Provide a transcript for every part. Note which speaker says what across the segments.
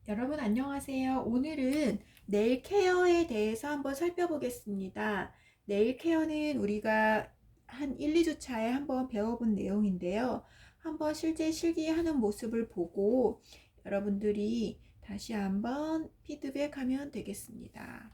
Speaker 1: 여러분 안녕하세요. 오늘은 네일 케어에 대해서 한번 살펴보겠습니다. 네일 케어는 우리가 한 1, 2주차에 한번 배워본 내용인데요. 한번 실제 실기하는 모습을 보고 여러분들이 다시 한번 피드백하면 되겠습니다.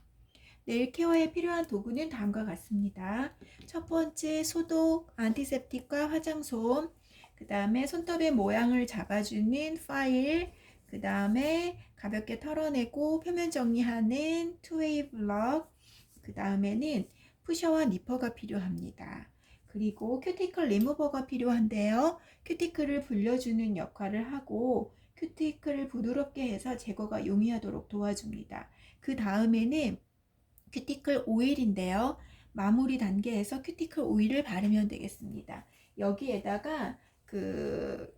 Speaker 1: 네일 케어에 필요한 도구는 다음과 같습니다. 첫 번째 소독, 안티세프틱과 화장솜, 그 다음에 손톱의 모양을 잡아주는 파일, 그 다음에 가볍게 털어내고 표면 정리하는 투웨이 블럭, 그 다음에는 푸셔와 니퍼가 필요합니다. 그리고 큐티클 리무버가 필요한데요. 큐티클을 불려주는 역할을 하고 큐티클을 부드럽게 해서 제거가 용이하도록 도와줍니다. 그 다음에는 큐티클 오일인데요. 마무리 단계에서 큐티클 오일을 바르면 되겠습니다. 여기에다가 그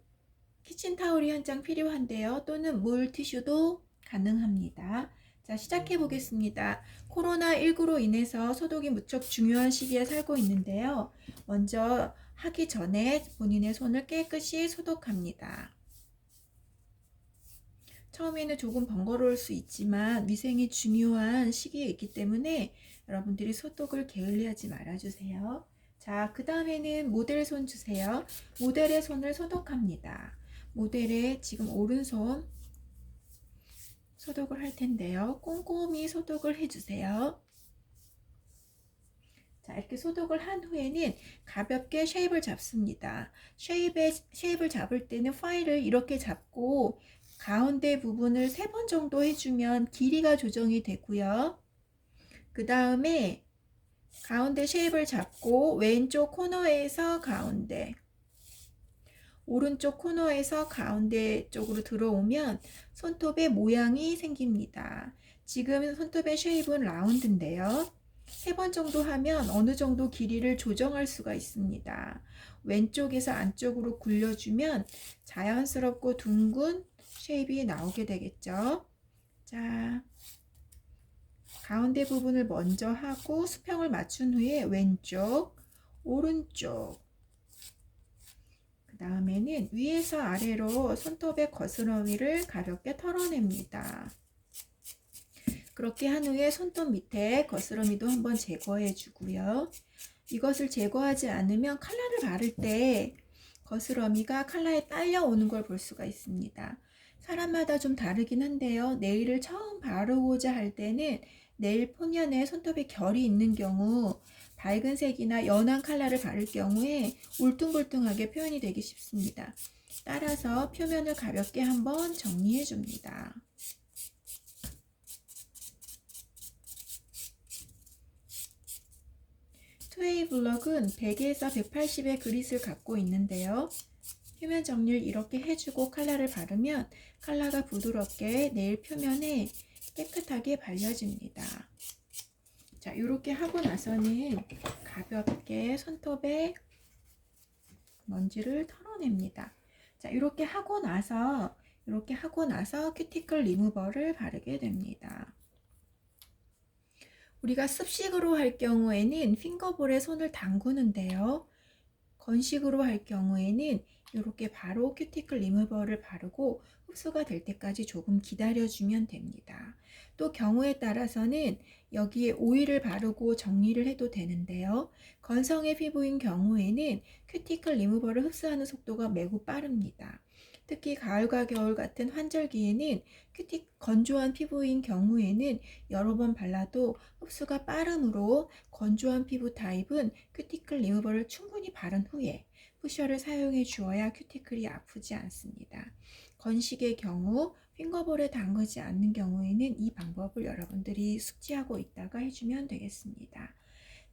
Speaker 1: 키친타올이 한 장 필요한데요. 또는 물 티슈도 가능합니다. 자, 시작해 보겠습니다. 코로나19로 인해서 소독이 무척 중요한 시기에 살고 있는데요. 먼저 하기 전에 본인의 손을 깨끗이 소독합니다. 처음에는 조금 번거로울 수 있지만 위생이 중요한 시기에 있기 때문에 여러분들이 소독을 게을리하지 말아주세요. 자, 그 다음에는 모델 손 주세요. 모델의 손을 소독합니다. 모델의 지금 오른손 소독을 할 텐데요. 꼼꼼히 소독을 해주세요. 자, 이렇게 소독을 한 후에는 가볍게 쉐입을 잡습니다. 쉐입을 잡을 때는 파일을 이렇게 잡고 가운데 부분을 3번 정도 해주면 길이가 조정이 되고요. 그 다음에 가운데 쉐입을 잡고 왼쪽 코너에서 가운데, 오른쪽 코너에서 가운데 쪽으로 들어오면 손톱의 모양이 생깁니다. 지금 손톱의 쉐입은 라운드인데요. 3번 정도 하면 어느 정도 길이를 조정할 수가 있습니다. 왼쪽에서 안쪽으로 굴려주면 자연스럽고 둥근 쉐입이 나오게 되겠죠. 자, 가운데 부분을 먼저 하고 수평을 맞춘 후에 왼쪽, 오른쪽, 그 다음에는 위에서 아래로 손톱의 거스러미를 가볍게 털어냅니다. 그렇게 한 후에 손톱 밑에 거스러미도 한번 제거해 주고요. 이것을 제거하지 않으면 컬러를 바를 때 거스러미가 컬러에 딸려오는 걸 볼 수가 있습니다. 사람마다 좀 다르긴 한데요. 네일을 처음 바르고자 할 때는 네일 표면에 손톱에 결이 있는 경우 밝은 색이나 연한 컬러를 바를 경우에 울퉁불퉁하게 표현이 되기 쉽습니다. 따라서 표면을 가볍게 한번 정리해 줍니다. 투웨이 블럭은 100에서 180의 그릿을 갖고 있는데요. 표면 정리를 이렇게 해주고 컬러를 바르면 컬러가 부드럽게 네일 표면에 깨끗하게 발려집니다. 자, 이렇게 하고 나서는 가볍게 손톱에 먼지를 털어냅니다. 자, 이렇게 하고 나서 큐티클 리무버를 바르게 됩니다. 우리가 습식으로 할 경우에는 핑거볼에 손을 담그는데요. 건식으로 할 경우에는 이렇게 바로 큐티클 리무버를 바르고 흡수가 될 때까지 조금 기다려주면 됩니다. 또 경우에 따라서는 여기에 오일을 바르고 정리를 해도 되는데요. 건성의 피부인 경우에는 큐티클 리무버를 흡수하는 속도가 매우 빠릅니다. 특히 가을과 겨울 같은 환절기에는 건조한 피부인 경우에는 여러 번 발라도 흡수가 빠르므로 건조한 피부 타입은 큐티클 리무버를 충분히 바른 후에 푸셔를 사용해 주어야 큐티클이 아프지 않습니다. 건식의 경우 핑거볼에 담그지 않는 경우에는 이 방법을 여러분들이 숙지하고 있다가 해주면 되겠습니다.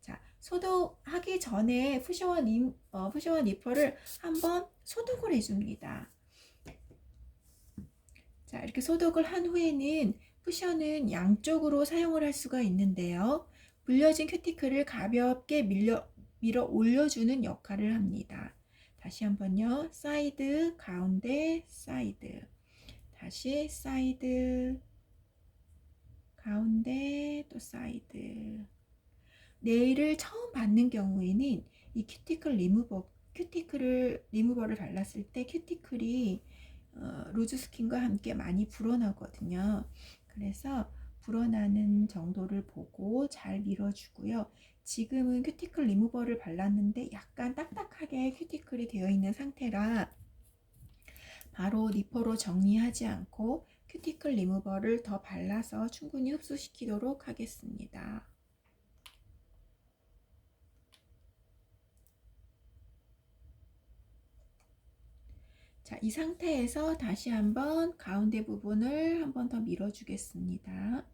Speaker 1: 자, 소독하기 전에 푸셔와 니퍼를 한번 소독을 해줍니다. 자, 이렇게 소독을 한 후에는 푸셔는 양쪽으로 사용을 할 수가 있는데요. 불려진 큐티클을 가볍게 밀어 올려주는 역할을 합니다. 다시 한번요. 사이드, 가운데, 사이드. 다시 사이드, 가운데, 또 사이드. 네일을 처음 받는 경우에는 이 큐티클 리무버를 발랐을 때 큐티클이 루즈 스킨과 함께 많이 불어나거든요. 그래서 불어나는 정도를 보고 잘 밀어주고요. 지금은 큐티클 리무버를 발랐는데 약간 딱딱하게 큐티클이 되어 있는 상태라 바로 니퍼로 정리하지 않고 큐티클 리무버를 더 발라서 충분히 흡수시키도록 하겠습니다. 자, 이 상태에서 다시 한번 가운데 부분을 한번 더 밀어주겠습니다.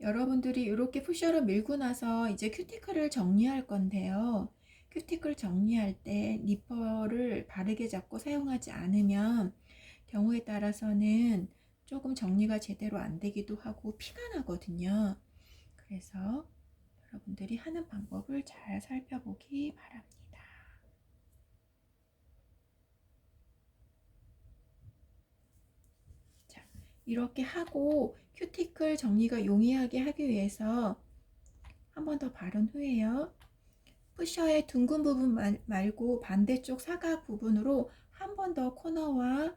Speaker 1: 여러분들이 이렇게 푸셔로 밀고 나서 이제 큐티클을 정리할 건데요. 큐티클 정리할 때 니퍼를 바르게 잡고 사용하지 않으면 경우에 따라서는 조금 정리가 제대로 안 되기도 하고 피가 나거든요. 그래서 여러분들이 하는 방법을 잘 살펴보기 바랍니다. 자, 이렇게 하고 큐티클 정리가 용이하게 하기 위해서 한 번 더 바른 후에요. 푸셔의 둥근 부분 말고 반대쪽 사각 부분으로 한 번 더 코너와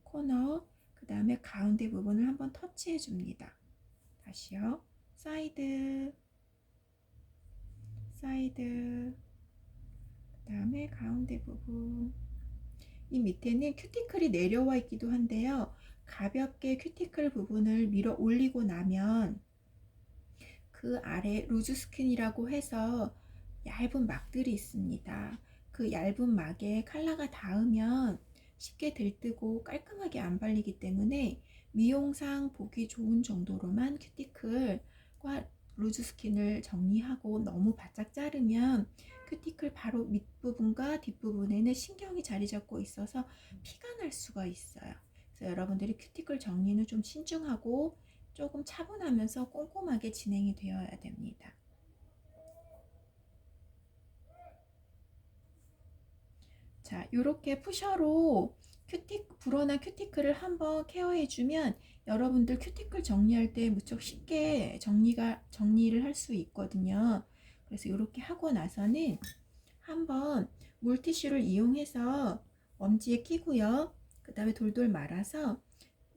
Speaker 1: 코너, 그 다음에 가운데 부분을 한번 터치해 줍니다. 다시요. 사이드, 사이드, 그 다음에 가운데 부분. 이 밑에는 큐티클이 내려와 있기도 한데요. 가볍게 큐티클 부분을 밀어 올리고 나면 그 아래 루즈 스킨이라고 해서 얇은 막들이 있습니다. 그 얇은 막에 컬러가 닿으면 쉽게 들뜨고 깔끔하게 안 발리기 때문에 미용상 보기 좋은 정도로만 큐티클과 루즈 스킨을 정리하고 너무 바짝 자르면 큐티클 바로 밑부분과 뒷부분에는 신경이 자리 잡고 있어서 피가 날 수가 있어요. 그래서 여러분들이 큐티클 정리는 좀 신중하고 조금 차분하면서 꼼꼼하게 진행이 되어야 됩니다. 자, 이렇게 푸셔로 불어난 큐티클을 한번 케어해주면 여러분들 큐티클 정리할 때 무척 쉽게 정리를 할 수 있거든요. 그래서 이렇게 하고 나서는 한번 물티슈를 이용해서 엄지에 끼고요. 그 다음에 돌돌 말아서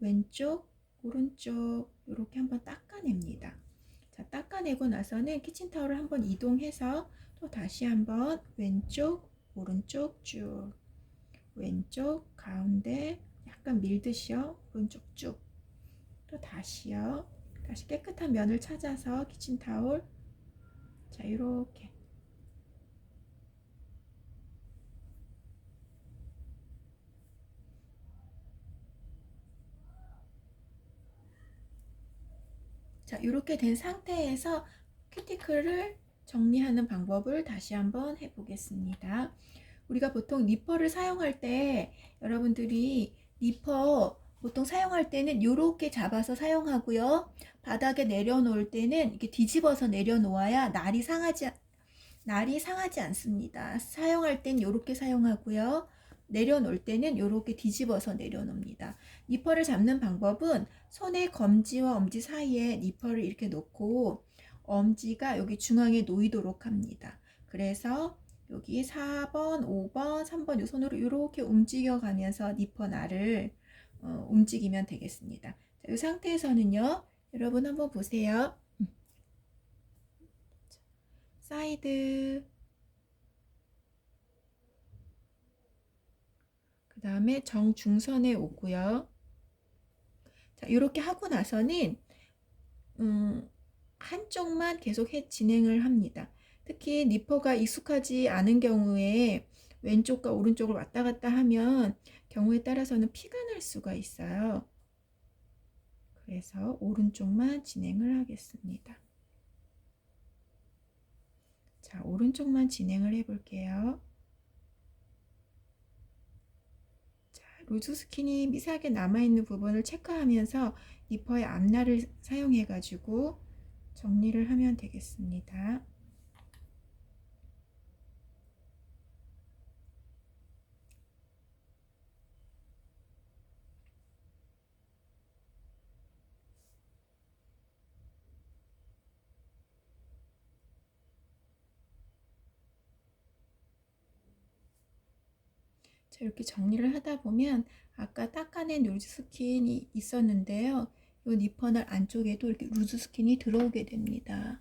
Speaker 1: 왼쪽, 오른쪽 이렇게 한번 닦아냅니다. 자, 닦아내고 나서는 키친타올을 한번 이동해서 또 다시 한번 왼쪽, 오른쪽 쭉, 왼쪽, 가운데 약간 밀듯이요. 오른쪽 쭉. 또 다시요. 다시 깨끗한 면을 찾아서 키친타올. 자, 이렇게. 자, 이렇게 된 상태에서 큐티클을 정리하는 방법을 다시 한번 해보겠습니다. 우리가 보통 니퍼를 사용할 때 여러분들이 니퍼 보통 사용할 때는 이렇게 잡아서 사용하고요. 바닥에 내려놓을 때는 이렇게 뒤집어서 내려놓아야 날이 상하지 않습니다. 사용할 땐 이렇게 사용하고요. 내려놓을 때는 이렇게 뒤집어서 내려놓습니다. 니퍼를 잡는 방법은 손의 검지와 엄지 사이에 니퍼를 이렇게 놓고 엄지가 여기 중앙에 놓이도록 합니다. 그래서 여기 4번, 5번, 3번 이 손으로 이렇게 움직여 가면서 니퍼 날을 움직이면 되겠습니다. 자, 이 상태에서는요. 여러분 한번 보세요. 사이드, 그 다음에 정중선에 오고요. 자, 이렇게 하고 나서는 한쪽만 계속 진행을 합니다. 특히 니퍼가 익숙하지 않은 경우에 왼쪽과 오른쪽을 왔다 갔다 하면 경우에 따라서는 피가 날 수가 있어요. 그래서 오른쪽만 진행을 하겠습니다. 자, 오른쪽만 진행을 해 볼게요. 자, 루즈 스킨이 미세하게 남아있는 부분을 체크하면서 니퍼의 앞날을 사용해 가지고 정리를 하면 되겠습니다. 자, 이렇게 정리를 하다 보면 아까 닦아낸 루즈 스킨이 있었는데요. 이 니퍼널 안쪽에도 이렇게 루즈 스킨이 들어오게 됩니다.